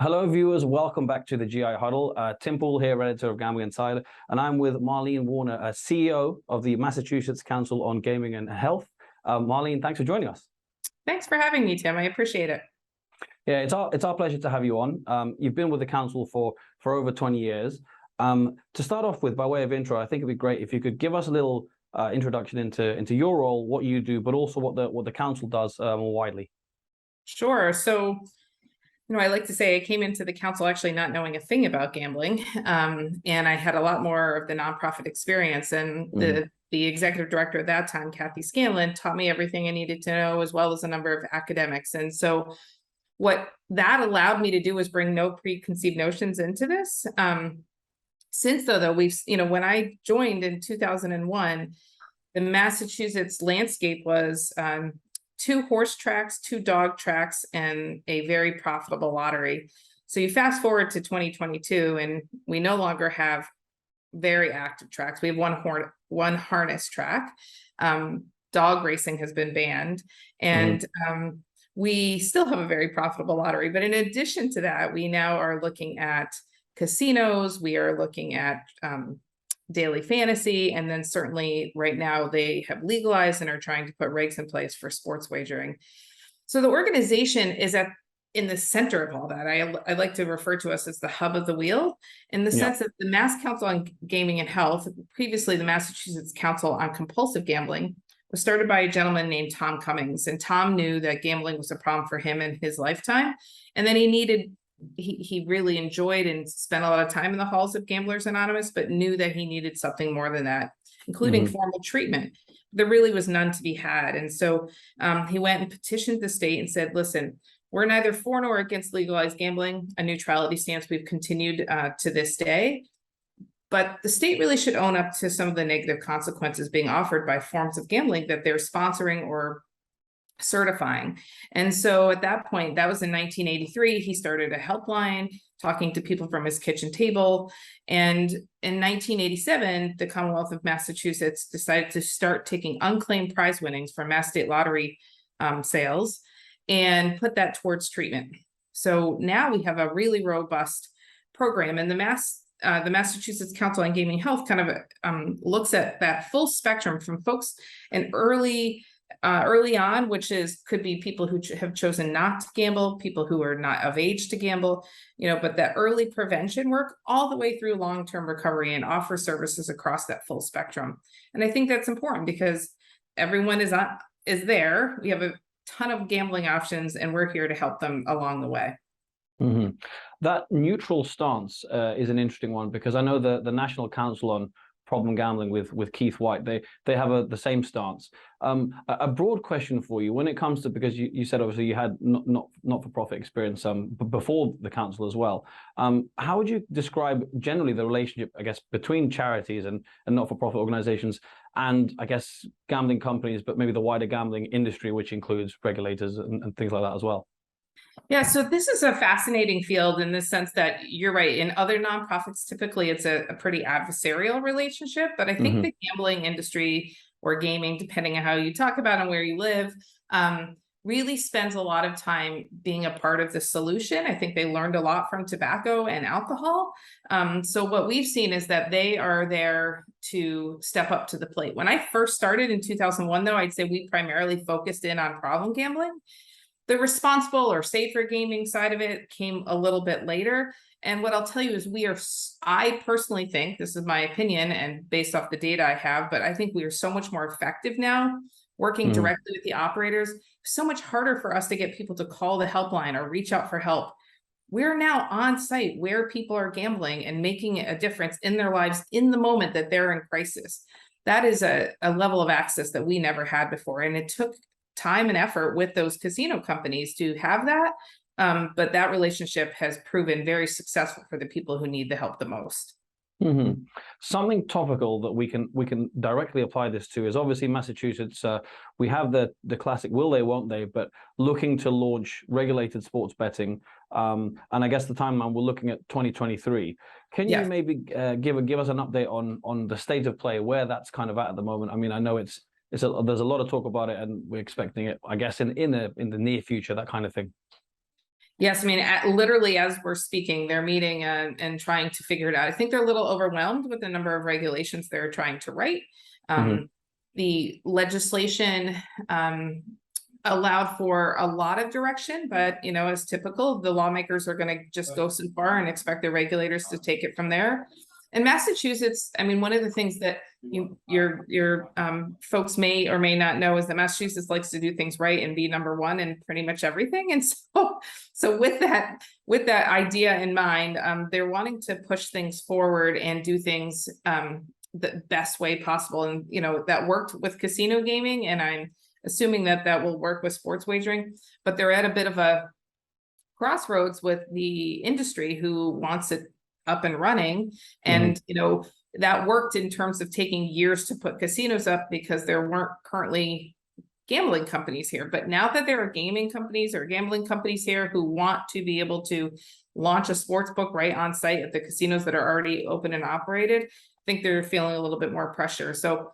Hello, viewers. Welcome back to the GI Huddle. Tim Poole here, editor of Gambling Insider, and I'm with Marlene Werner, CEO of the Massachusetts Council on Gaming and Health. Marlene, thanks for joining us. Thanks for having me, Tim. I appreciate it. Yeah, it's our pleasure to have you on. You've been with the council for over 20 years. To start off with, by way of intro, I think it'd be great if you could give us a little introduction into your role, what you do, but also what the council does more widely. Sure. So, I like to say I came into the council actually not knowing a thing about gambling, and I had a lot more of the nonprofit experience. And the executive director at that time, Kathy Scanlon, taught me everything I needed to know, as well as a number of academics. And so what that allowed me to do was bring no preconceived notions into this. Since though, we've, when I joined in 2001, the Massachusetts landscape was 2 horse tracks, 2 dog tracks, and a very profitable lottery. So you fast forward to 2022, and we no longer have very active tracks. We have one harness track. Dog racing has been banned, and we still have a very profitable lottery. But in addition to that, we now are looking at casinos. We are looking at daily fantasy, and then certainly right now they have legalized and are trying to put regs in place for sports wagering. So the organization is in the center of all that. I like to refer to us as the hub of the wheel, in the sense that the Mass Council on Gaming and Health, previously the Massachusetts Council on Compulsive Gambling, was started by a gentleman named Tom Cummings. And Tom knew that gambling was a problem for him in his lifetime, and then he really enjoyed and spent a lot of time in the halls of Gamblers Anonymous, but knew that he needed something more than that, including formal treatment. There really was none to be had. And so he went and petitioned the state and said, listen, we're neither for nor against legalized gambling, a neutrality stance we've continued to this day. But the state really should own up to some of the negative consequences being offered by forms of gambling that they're sponsoring or certifying. And so at that point, that was in 1983, he started a helpline talking to people from his kitchen table. And in 1987, the Commonwealth of Massachusetts decided to start taking unclaimed prize winnings from Mass State Lottery sales and put that towards treatment. So now we have a really robust program, and the Massachusetts Council on Gaming Health kind of looks at that full spectrum from folks in early on, which could be people who have chosen not to gamble, people who are not of age to gamble, but that early prevention work all the way through long-term recovery, and offer services across that full spectrum. And I think that's important because everyone is there. We have a ton of gambling options, and we're here to help them along the way. That neutral stance is an interesting one, because I know the National Council on Problem Gambling with Keith White, they have the same stance. A broad question for you when it comes to, because you said obviously you had not-for-profit experience before the council as well. How would you describe generally the relationship, I guess, between charities and not-for-profit organizations, and I guess gambling companies, but maybe the wider gambling industry, which includes regulators and things like that as well? Yeah, so this is a fascinating field in the sense that you're right. In other nonprofits, typically it's a pretty adversarial relationship, but I think the gambling industry, or gaming, depending on how you talk about and where you live, really spends a lot of time being a part of the solution. I think they learned a lot from tobacco and alcohol. So what we've seen is that they are there to step up to the plate. When I first started in 2001, though, I'd say we primarily focused in on problem gambling. The responsible or safer gaming side of it came a little bit later. And what I'll tell you is I personally think, this is my opinion and based off the data I have, but I think we are so much more effective now working directly with the operators. So much harder for us to get people to call the helpline or reach out for help. We're now on site where people are gambling and making a difference in their lives in the moment that they're in crisis. That is a level of access that we never had before. And it took time and effort with those casino companies to have that. But that relationship has proven very successful for the people who need the help the most. Something topical that we can directly apply this to is obviously Massachusetts. We have the classic will they, won't they, but looking to launch regulated sports betting. And I guess the timeline, we're looking at 2023. Can you maybe give us an update on the state of play, where that's kind of at the moment? I mean, I know there's a lot of talk about it, and we're expecting it, I guess, in the near future, that kind of thing. Yes, I mean, literally as we're speaking, they're meeting and trying to figure it out. I think they're a little overwhelmed with the number of regulations they're trying to write. The legislation allowed for a lot of direction, but as typical, the lawmakers are going to just go so far and expect the regulators to take it from there. In Massachusetts, I mean, one of the things that your folks may or may not know is that Massachusetts likes to do things right and be number one in pretty much everything. And so with that idea in mind, they're wanting to push things forward and do things the best way possible. And that worked with casino gaming, and I'm assuming that will work with sports wagering. But they're at a bit of a crossroads with the industry who wants it up and running. And that worked in terms of taking years to put casinos up because there weren't currently gambling companies here. But now that there are gaming companies or gambling companies here who want to be able to launch a sports book right on site at the casinos that are already open and operated, I think they're feeling a little bit more pressure. So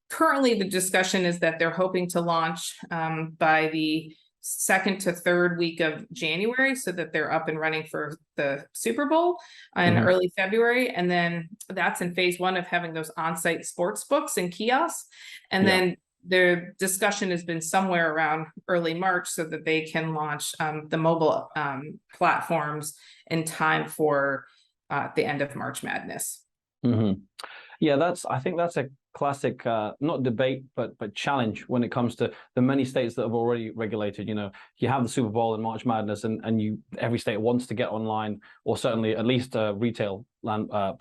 currently the discussion is that they're hoping to launch by the second to third week of January, so that they're up and running for the Super Bowl in early February. And then that's in phase one of having those on-site sports books and kiosks. And then their discussion has been somewhere around early March so that they can launch the mobile platforms in time for the end of March Madness. Yeah, I think that's a classic, not debate, but challenge when it comes to the many states that have already regulated. You have the Super Bowl and March Madness, and every state wants to get online, or certainly at least retail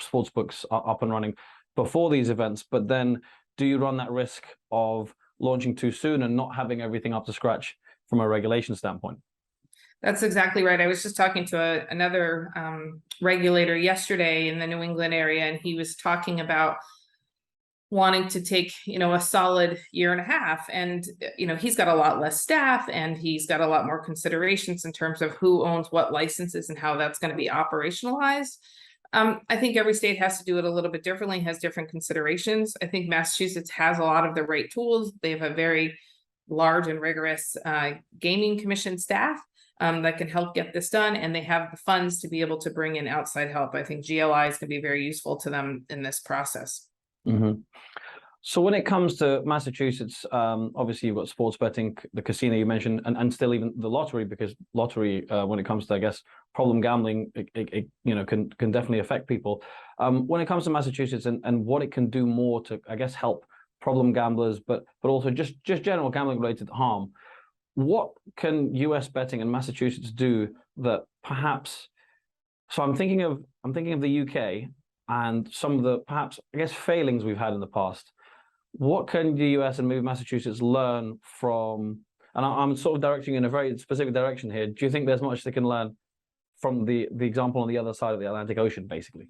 sports books are up and running before these events. But then, do you run that risk of launching too soon and not having everything up to scratch from a regulation standpoint? That's exactly right. I was just talking to another regulator yesterday in the New England area, and he was talking about wanting to take, a solid year and a half. And, he's got a lot less staff, and he's got a lot more considerations in terms of who owns what licenses and how that's going to be operationalized. I think every state has to do it a little bit differently, has different considerations. I think Massachusetts has a lot of the right tools. They have a very large and rigorous gaming commission staff that can help get this done, and they have the funds to be able to bring in outside help. I think GLI is going to be very useful to them in this process. So when it comes to Massachusetts, obviously you've got sports betting, the casino you mentioned, and still even the lottery, because lottery, when it comes to, I guess, problem gambling, it can definitely affect people. When it comes to Massachusetts and what it can do more to, I guess, help problem gamblers, but also just general gambling related harm, what can US betting and Massachusetts do that perhaps? So I'm thinking of the UK and some of the perhaps, I guess, failings we've had in the past. What can the US and maybe Massachusetts learn from? And I'm sort of directing you in a very specific direction here. Do you think there's much they can learn from the example on the other side of the Atlantic Ocean, basically?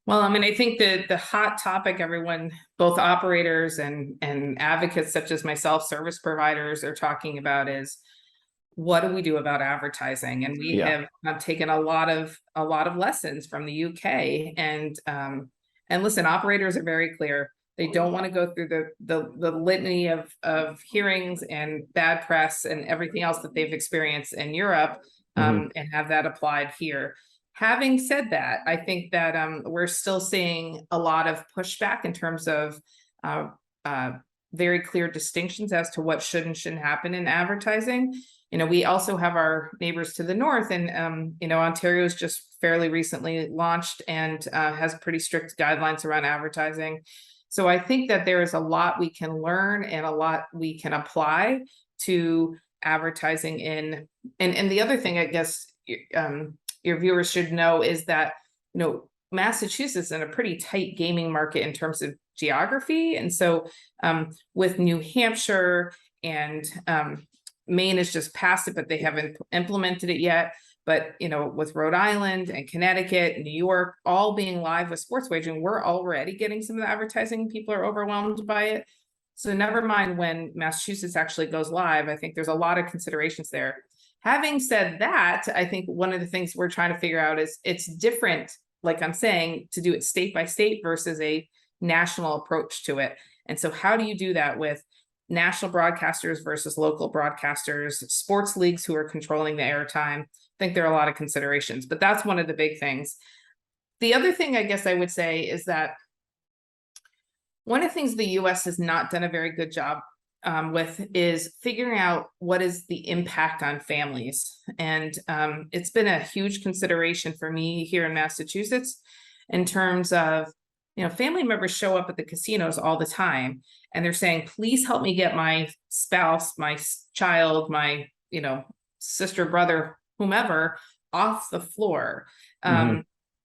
Well, I mean, I think that the hot topic everyone, both operators and advocates such as myself, service providers, are talking about is, what do we do about advertising? And we have taken a lot of lessons from the UK. And listen, operators are very clear. They don't want to go through the litany of hearings and bad press and everything else that they've experienced in Europe and have that applied here. Having said that, I think that we're still seeing a lot of pushback in terms of very clear distinctions as to what should and shouldn't happen in advertising. We also have our neighbors to the north, and Ontario's just fairly recently launched and has pretty strict guidelines around advertising. So I think that there is a lot we can learn and a lot we can apply to advertising in. And the other thing, I guess, your viewers should know is that, Massachusetts is in a pretty tight gaming market in terms of geography. And so with New Hampshire and Maine has just passed it, but they haven't implemented it yet. But, with Rhode Island and Connecticut and New York all being live with sports wagering, we're already getting some of the advertising. People are overwhelmed by it. So never mind when Massachusetts actually goes live. I think there's a lot of considerations there. Having said that, I think one of the things we're trying to figure out is it's different, like I'm saying, to do it state by state versus a national approach to it. And so how do you do that with national broadcasters versus local broadcasters, sports leagues who are controlling the airtime. I think there are a lot of considerations, but that's one of the big things. The other thing I guess I would say is that one of the things the US has not done a very good job with is figuring out what is the impact on families. And it's been a huge consideration for me here in Massachusetts in terms of, family members show up at the casinos all the time and they're saying, please help me get my spouse, my child, my, sister, brother, whomever off the floor.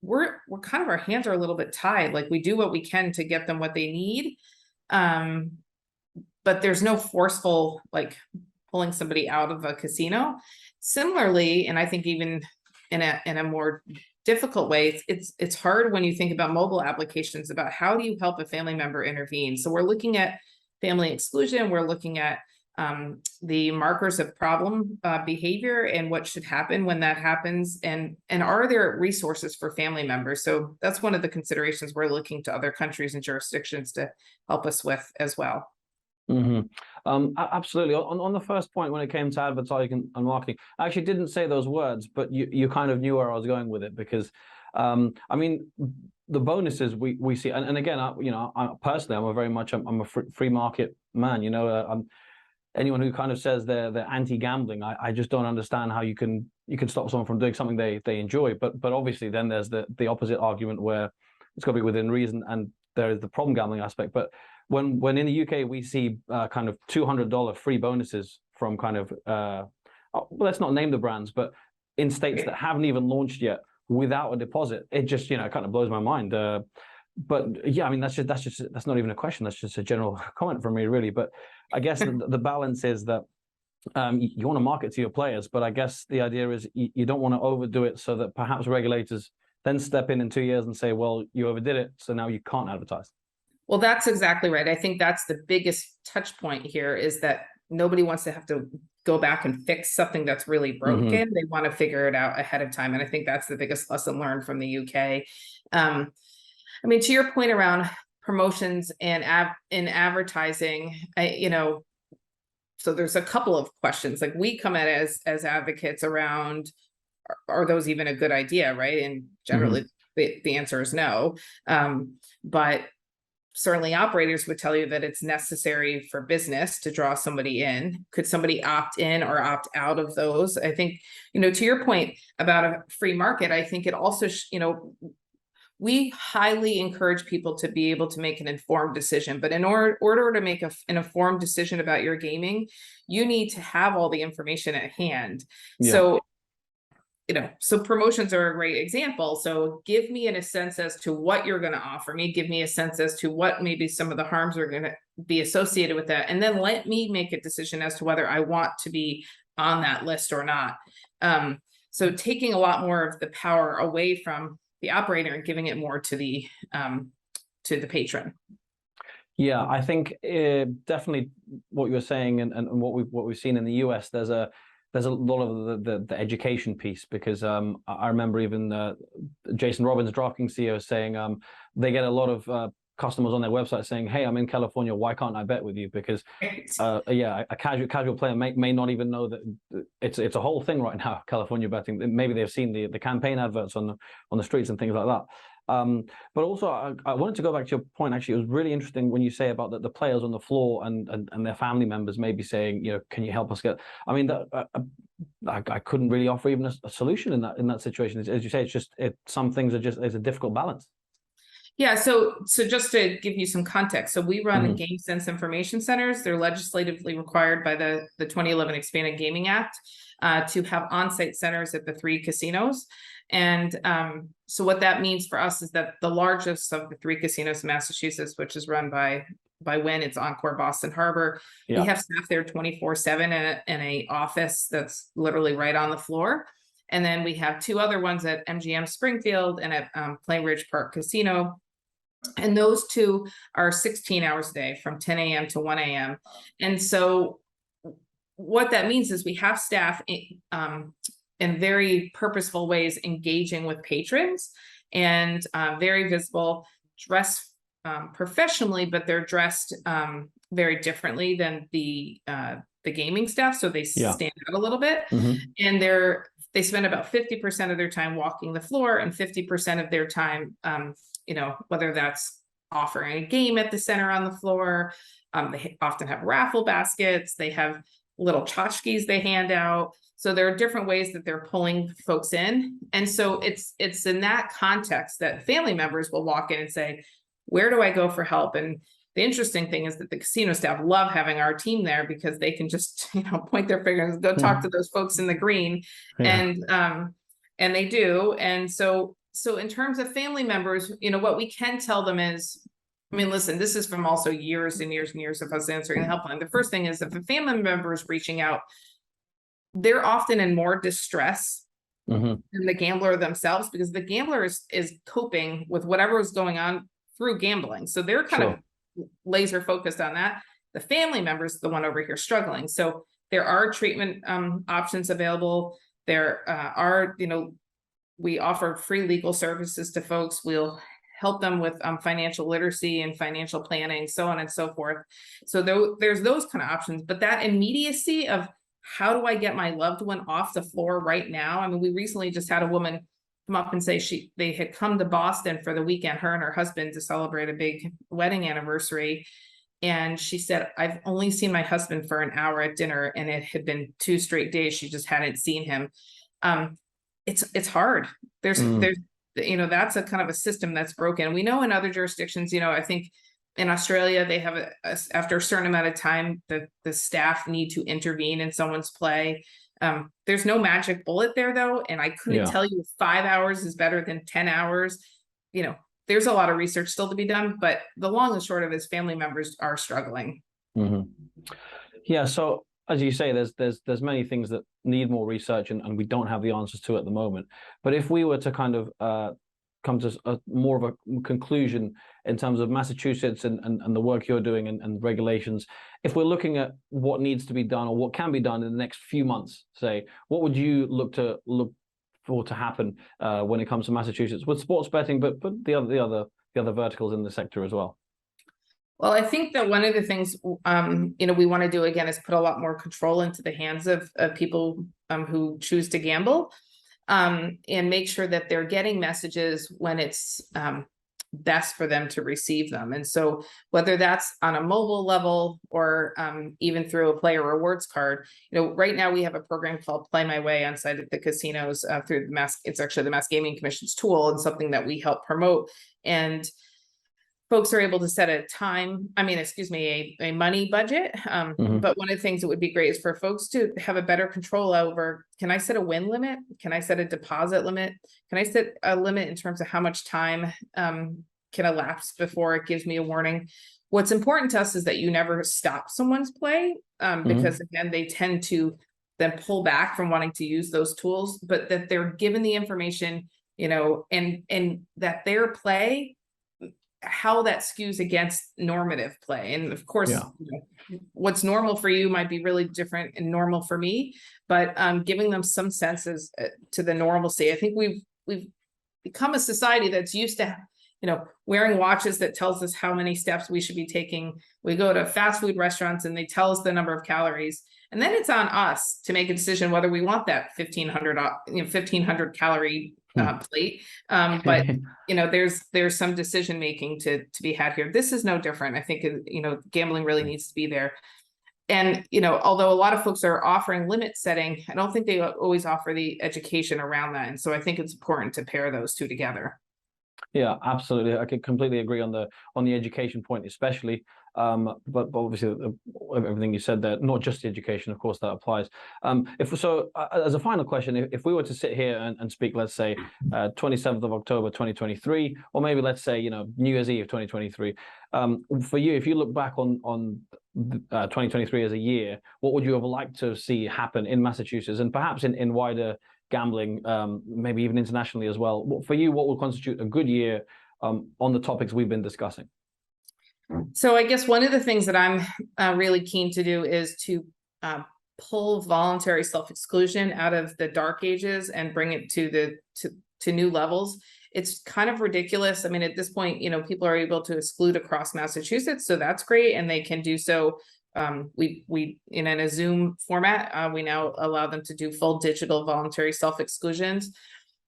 We're kind of, our hands are a little bit tied. Like, we do what we can to get them what they need. But there's no forceful, like, pulling somebody out of a casino. Similarly, and I think even in a more difficult way, it's hard when you think about mobile applications about how do you help a family member intervene. So we're looking at family exclusion, we're looking at the markers of problem behavior and what should happen when that happens, and are there resources for family members. So that's one of the considerations we're looking to other countries and jurisdictions to help us with as well. Absolutely. On the first point, when it came to advertising and marketing, I actually didn't say those words, but you kind of knew where I was going with it, because I mean, the bonuses we see, and again, I personally, I'm a free market man. Anyone who kind of says they're anti-gambling, I just don't understand how you can stop someone from doing something they enjoy. But obviously then there's the opposite argument where it's got to be within reason, and there is the problem gambling aspect. But when in the UK we see kind of $200 free bonuses from kind of let's not name the brands, but in states that haven't even launched yet without a deposit, it just kind of blows my mind. But yeah, I mean, that's not even a question. That's just a general comment from me, really. But I guess the balance is that you want to market to your players, but I guess the idea is you don't want to overdo it so that perhaps regulators then step in 2 years and say, well, you overdid it, so now you can't advertise. Well, that's exactly right. I think that's the biggest touch point here, is that nobody wants to have to go back and fix something that's really broken. They want to figure it out ahead of time. And I think that's the biggest lesson learned from the UK. I mean, to your point around promotions and in advertising, so there's a couple of questions. Like, we come at it as advocates around, are those even a good idea, right? And generally the answer is no. But certainly operators would tell you that it's necessary for business to draw somebody in. Could somebody opt in or opt out of those? I think, to your point about a free market, I think it also, we highly encourage people to be able to make an informed decision. But in order to make an informed decision about your gaming, you need to have all the information at hand. Yeah. So promotions are a great example. So give me a sense as to what you're going to offer me. Give me a sense as to what maybe some of the harms are going to be associated with that. And then let me make a decision as to whether I want to be on that list or not. So taking a lot more of the power away from the operator and giving it more to the patron. Yeah, I think definitely what you're saying and what we've seen in the US, there's a lot of the education piece, because I remember even Jason Robbins, DraftKings CEO, saying they get a lot of customers on their website saying, hey, I'm in California, why can't I bet with you? Because a casual player may not even know that it's a whole thing right now, California betting. Maybe they've seen the campaign adverts on the streets and things like that. But also, I wanted to go back to your point. Actually, it was really interesting when you say about the players on the floor and their family members maybe saying, can you help us get? I mean, I couldn't really offer even a solution in that situation. As you say, some things are just, it's a difficult balance. Yeah, so just to give you some context, so we run game sense information centers. They're legislatively required by the 2011 Expanded Gaming Act to have on-site centers at the 3 casinos. And so what that means for us is that the largest of the 3 casinos in Massachusetts, which is run by Wynn, it's Encore Boston Harbor. Yeah. We have staff there 24/7 in a office that's literally right on the floor. And then we have 2 other ones at MGM Springfield and at Plain Ridge Park Casino. And those 2 are 16 hours a day from 10 a.m. to 1 a.m. And so what that means is we have staff in very purposeful ways engaging with patrons, and very visible, dressed professionally, but they're dressed very differently than the gaming staff, so they stand out a little bit. And they spend about 50% of their time walking the floor and 50% of their time, you know, whether that's offering a game at the center on the floor. They often have raffle baskets. They have little tchotchkes they hand out. So there are different ways that they're pulling folks in. And so it's in that context that family members will walk in and say, where do I go for help? And the interesting thing is that the casino staff love having our team there because they can just, you know, point their fingers, go talk to those folks in the green. And they do. And so in terms of family members, you know, what we can tell them is, I mean, listen, this is from also years and years and years of us answering the helpline. The first thing is if a family member is reaching out, they're often in more distress than the gambler themselves, because the gambler is coping with whatever is going on through gambling. So they're kind of laser focused on that. The family member is the one over here struggling. So there are treatment options available. There are, you know, we offer free legal services to folks. We'll help them with financial literacy and financial planning, so on and so forth. So there's those kind of options, but that immediacy of how do I get my loved one off the floor right now? I mean, we recently just had a woman come up and say they had come to Boston for the weekend, her and her husband, to celebrate a big wedding anniversary. And she said, I've only seen my husband for an hour at dinner, and it had been 2 straight days she just hadn't seen him. It's hard. There's you know, that's a kind of a system that's broken. We know in other jurisdictions, you know, I think in Australia, they have after a certain amount of time, the staff need to intervene in someone's play. There's no magic bullet there though. And I couldn't tell you if 5 hours is better than 10 hours. You know, there's a lot of research still to be done, but the long and short of it is family members are struggling. Yeah. So as you say, there's many things that need more research and we don't have the answers to at the moment. But if we were to kind of come to more of a conclusion in terms of Massachusetts and the work you're doing and regulations, if we're looking at what needs to be done or what can be done in the next few months, say, what would you look for to happen when it comes to Massachusetts with sports betting, but the other verticals in the sector as well? Well, I think that one of the things, you know, we want to do again is put a lot more control into the hands of people who choose to gamble, and make sure that they're getting messages when it's best for them to receive them. And so whether that's on a mobile level or even through a player rewards card, you know, right now we have a program called Play My Way on site at the casinos through it's actually the Mass Gaming Commission's tool and something that we help promote. And folks are able to set a money budget. But one of the things that would be great is for folks to have a better control over, can I set a win limit? Can I set a deposit limit? Can I set a limit in terms of how much time can elapse before it gives me a warning? What's important to us is that you never stop someone's play, because again, they tend to then pull back from wanting to use those tools, but that they're given the information, you know, and that their play, how that skews against normative play. And of course, you know, what's normal for you might be really different and normal for me, but giving them some senses to the normalcy. I think we've become a society that's used to, you know, wearing watches that tells us how many steps we should be taking. We go to fast food restaurants and they tell us the number of calories. And then it's on us to make a decision whether we want that 1,500 calorie plate. But you know, there's some decision making to be had here. This is no different. I think, you know, gambling really needs to be there. And, you know, although a lot of folks are offering limit setting, I don't think they always offer the education around that. And so I think it's important to pair those two together. Yeah, absolutely. I could completely agree on the education point, especially. But obviously, everything you said there, not just the education, of course, that applies. As a final question, if we were to sit here and speak, let's say, 27th of October, 2023, or maybe let's say, you know, New Year's Eve, 2023, for you, if you look back on 2023 as a year, what would you have liked to see happen in Massachusetts and perhaps in wider gambling, maybe even internationally as well? For you, what would constitute a good year on the topics we've been discussing? So I guess one of the things that I'm really keen to do is to pull voluntary self-exclusion out of the dark ages and bring it to new levels. It's kind of ridiculous. I mean, at this point, people are able to exclude across Massachusetts, so that's great, and they can do so. We in a Zoom format, we now allow them to do full digital voluntary self-exclusions.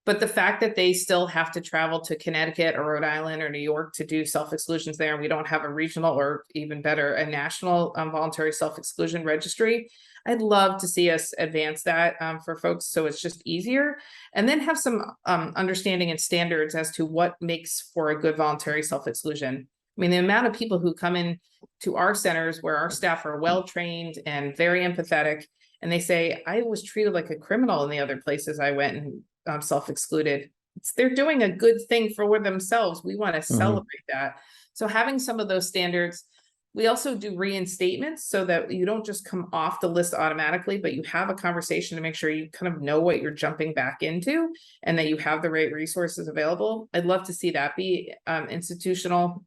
But the fact that they still have to travel to Connecticut or Rhode Island or New York to do self-exclusions there, and we don't have a regional or even better, a national voluntary self-exclusion registry, I'd love to see us advance that for folks so it's just easier, and then have some understanding and standards as to what makes for a good voluntary self-exclusion. I mean, the amount of people who come in to our centers where our staff are well-trained and very empathetic, and they say, I was treated like a criminal in the other places I went and self-excluded. They're doing a good thing for themselves. We want to celebrate that. So having some of those standards, we also do reinstatements so that you don't just come off the list automatically, but you have a conversation to make sure you kind of know what you're jumping back into and that you have the right resources available. I'd love to see that be institutional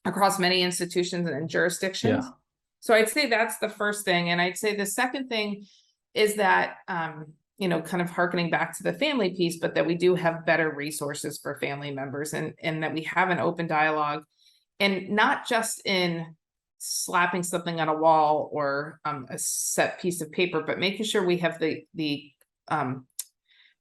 across many institutions and jurisdictions. So I'd say that's the first thing. And I'd say the second thing is that, kind of hearkening back to the family piece, but that we do have better resources for family members and that we have an open dialogue, and not just in slapping something on a wall or a set piece of paper, but making sure we have the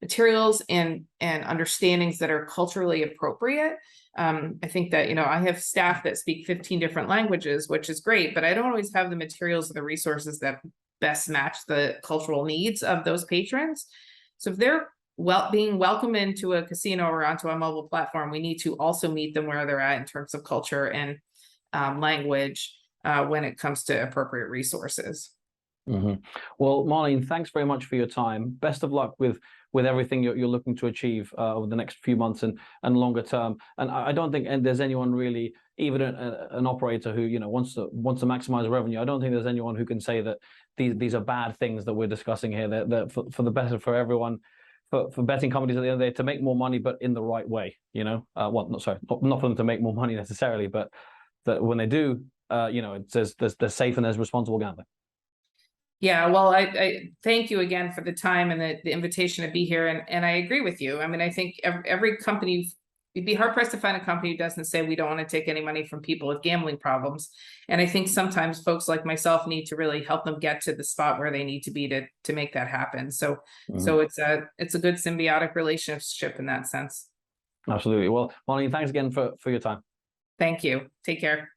materials and understandings that are culturally appropriate. I think that, I have staff that speak 15 different languages, which is great, but I don't always have the materials or the resources that best match the cultural needs of those patrons. So if they're being welcomed into a casino or onto a mobile platform, we need to also meet them where they're at in terms of culture and language when it comes to appropriate resources. Well, Marlene, thanks very much for your time. Best of luck with everything you're looking to achieve over the next few months and longer term. And I don't think there's anyone really, even an operator who wants to maximize revenue. I don't think there's anyone who can say that these are bad things that we're discussing here. That for the better for everyone, for betting companies at the end of the day to make more money, but in the right way. Well, not for them to make more money necessarily, but that when they do, it says there's safe and there's responsible gambling. Yeah, well, I thank you again for the time and the invitation to be here. And I agree with you. I mean, I think every company, you'd be hard pressed to find a company who doesn't say we don't want to take any money from people with gambling problems. And I think sometimes folks like myself need to really help them get to the spot where they need to be to make that happen. So it's a good symbiotic relationship in that sense. Absolutely. Well, Marlene, thanks again for your time. Thank you. Take care.